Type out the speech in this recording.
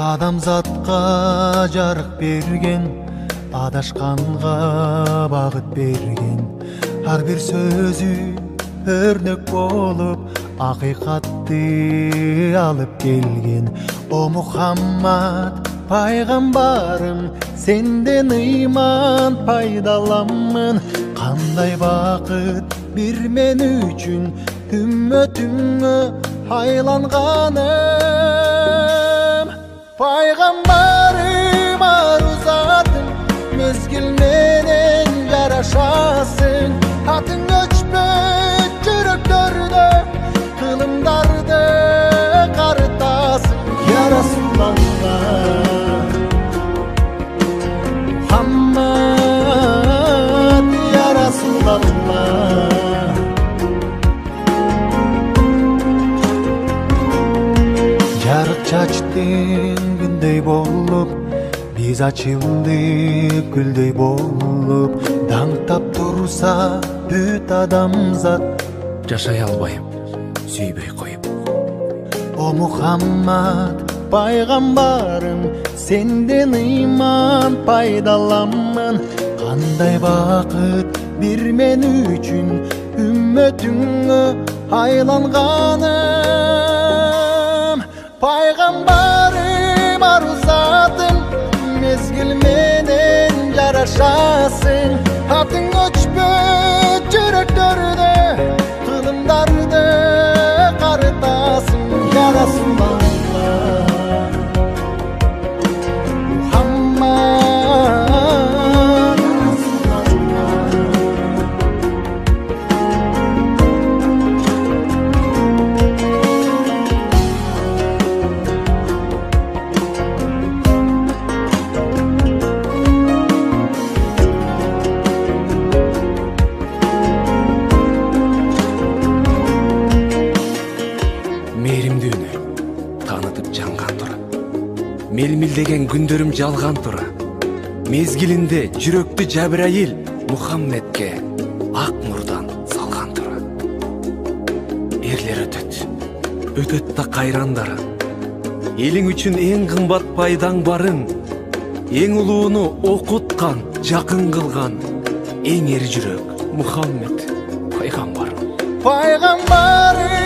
Адамзатқа жарық берген, адашқанға бағыт берген, ар бир сөзү өрнөк болуп ақиқатты алып келген. О Мухаммад пайғамбарым, сенден ыйман пайдаламын. Қандай бақыт бир мен үчүн үммөтүңө айланганым. Пайғамбарым арузатым, мезгил менен жарашасың. Атың өчпөт жүрөктөрдө, кылымдарды карытасың. Я Расулаллах, Мухаммад, я Расулаллах. Жарык чачтың күндөй болуп, биз ачылдык гүлдөй болуп, даңктап турса бүт адамзат, жашай албайм сүйбөй коюп. О Мухаммад пайгамбарым, сенден ыйман пайдаламын. Кандай бакыт бир мен үчүн үммөтүңө айланганым. Пайгамбарым арузатым, мезгил менен жарашасың. Атың өчпөт жүрөктөрдө, кылымдарды карытасың. Я Расулаллах, Мухаммад, Мээримдүүнү таанытып жанган тура, мелмилдеген күндөрүм жалган тура. Мезгилинде жүрөктү Жабраил Мухаммедке ак нурдан салган тура. Эрлер өтөт да кайрандары, элиң үчүн эң кымбат пайдаң барын, эң улууну окуткан, жакын кылган эң эр жүрөк Мухаммед пайгамбарым. пайгамбарым